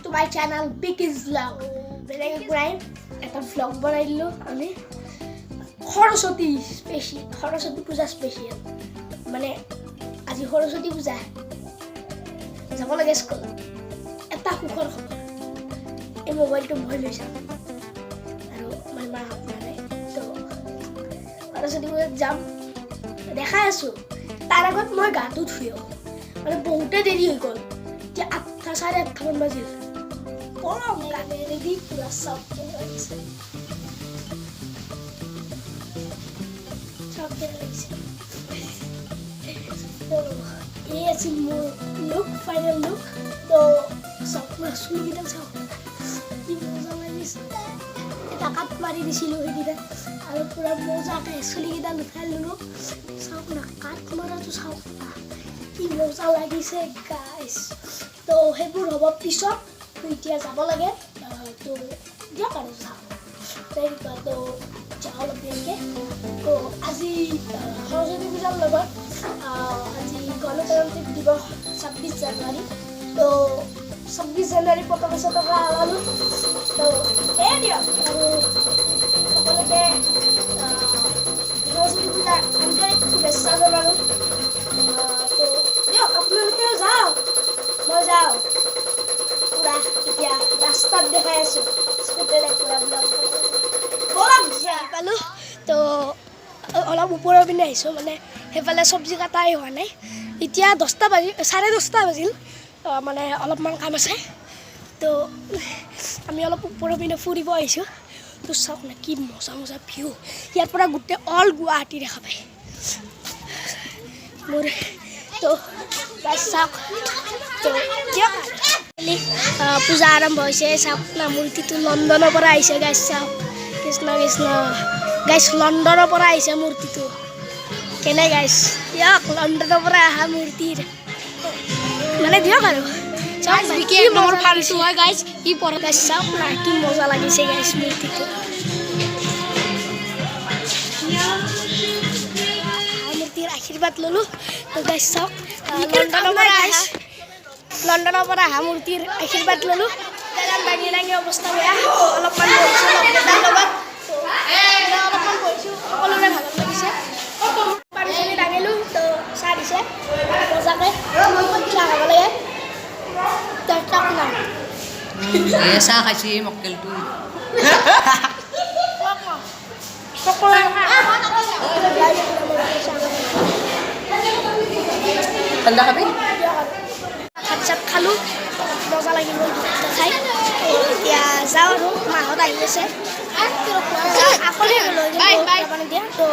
to my channel Biggies Vlog. Beleg ekrai eta vlog banai dilo ani Saraswati special Saraswati puja special mane আজি Saraswati puja যাব লাগে school এটা খুখৰ খবৰ এই মোবাইলটো মই লৈছা আৰু মই মা মানে তো Saraswati puja যাম দেখাই আছো তাৰ আগত মই গাটো ধুইও মানে বহুতে দেৰি হৈ গ'ল যে 8টা 8:30 মান বাজিল গৰম গানে ৰেডি পুৰা সব লাগিছে সব লাগিছে তো এই আছে মোৰ লুক ফাইনাল লুক তো সব পুৰা চুলি কেইটা চাও কি মজা লাগিছে এটা কাট মাৰি দিছিলো সেইদিনা আৰু পুৰা মজাকে চুলি কেইটা উঠাই ললো চাওক না কাট মাৰাটো চাওক কি মজা লাগিছে গাইস তো সেইবোৰ হ'ব পিছত এতিয়া যাব লাগে তো দিয়া কাৰো চাও তো যাও লগে তো আজি সৰস্বতী পূজাৰ লগত আজি গণতন্ত্ৰ দিৱস 26 জানুৱাৰী তো 26 জানুৱাৰী পতাকা চতাকা আলালো তো এই দিয়ক আৰু সকলোকে সৰস্বতী পূজাৰ আন্তৰিক শুভেচ্ছা জনালো তো দিয়ক আপোনালোকেও যাওক মই যাওঁ পুৰা এতিয়া ৰাস্তাত দেখাই আছো স্কুটাৰে পুৰা পালো তো অলপ ওপৰৰ পিনে আহিছোঁ মানে সেইফালে চব্জি কাটাই হোৱা নাই এতিয়া 10টা বাজি 10:30 বাজিল মানে অলপমান কাম আছে তো আমি অলপ ওপৰৰ পিনে ফুৰিব আহিছোঁ তো চাওক না কি মজা মজা ভিউ ইয়াৰ পৰা গোটেই অল গুৱাহাটী দেখা পায় মোৰ তো চাওক তো দিয়ক পূজা আৰম্ভ হৈছে চাওক না মূৰ্তিটো লণ্ডনৰ পৰা আহিছে গাইছ চাওক কৃষ্ণ কৃষ্ণ গাইছ লণ্ডনৰ পৰা আহিছে মূৰ্তিটো কেনে গাইছ দিয়ক লণ্ডনৰ পৰা অহা মূৰ্তিৰ মানে দিয়ক আৰু চাওক না কি মজা লাগিছে গাইছ মূৰ্তিটো মূৰ্তিৰ আশীৰ্বাদ ল'লোঁ তো গাইছ চাওক লণ্ডনৰ পৰা অহা মূৰ্তিৰ আশীৰ্বাদ ল'লোঁ দাঙি দাঙি অৱস্থা বেয়া অলপমান বহিছোঁ লগকেইটাৰ লগত অলপমান বহিছোঁ সকলোৰে ভালত লাগিছে পানী চানী দাঙিলোঁ তো চাহ দিছে মজাকৈ চাহ খাব লাগে চাওক না চাহ খাইছে মক্কেলটো ঠাণ্ডা খাবি ভাত চাত খালোঁ মজা লাগিব খাই এতিয়া যাওঁ আৰু মাহঁত আহি আছে আকলে দিয়া তো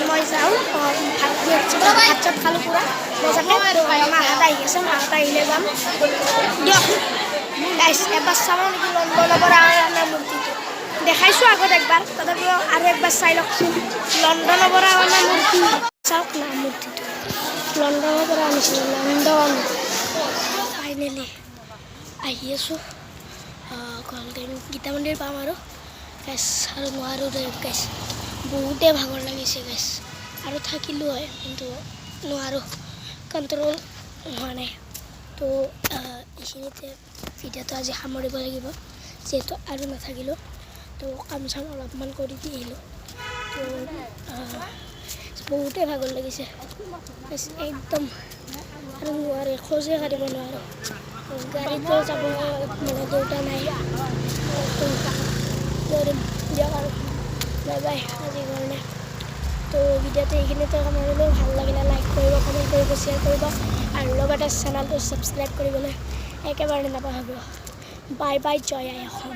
মই যাওঁ ভাত চাত খালোঁ পুৰা মজাকৈ মাহঁত আহি আছে মাহঁত আহিলে যাম দিয়ক গাইছ এবাৰ চাওঁ নেকি লণ্ডনৰ পৰা অনা মূৰ্তিটো দেখাইছোঁ আগত একবাৰ তথাপিও আৰু একবাৰ চাই লওকচোন লণ্ডনৰ পৰা অনা মূৰ্তি চাওক না মূৰ্তিটো লণ্ডনৰ পৰা আনিছিলোঁ লণ্ডন ফাইনেলি আহি আছোঁ গ'ল্ডেন গীতা মন্দিৰ পাম আৰু গাইছ আৰু নোৱাৰোঁ গাইছ বহুতে ভাগৰ লাগিছে গাইছ আৰু থাকিলোঁ হয় কিন্তু নোৱাৰোঁ কণ্ট্ৰল হোৱা নাই তো এইখিনিতে ভিডিঅ'টো আজি সামৰিব লাগিব যিহেতু আৰু নাথাকিলোঁ তো কাম চাম অলপমান কৰি দি আহিলোঁ তো বহুতে ভাগৰ লাগিছে একদম আৰু নোৱাৰে খোজে কাঢ়িব নোৱাৰোঁ গাড়ীতো যাব মানে দেউতা নাই দৌৰিম দিয়ক আৰু বাই বাই আজিৰ কাৰণে তো ভিডিঅ'টো এইখিনিতে সামৰিলোঁ ভাল লাগিলে লাইক কৰিব কমেণ্ট কৰিব শ্বেয়াৰ কৰিব আৰু লগতে চেনেলটো ছাবস্ক্ৰাইব কৰিবলৈ একেবাৰে নাপাহৰিব বাই বাই জয় আই অসম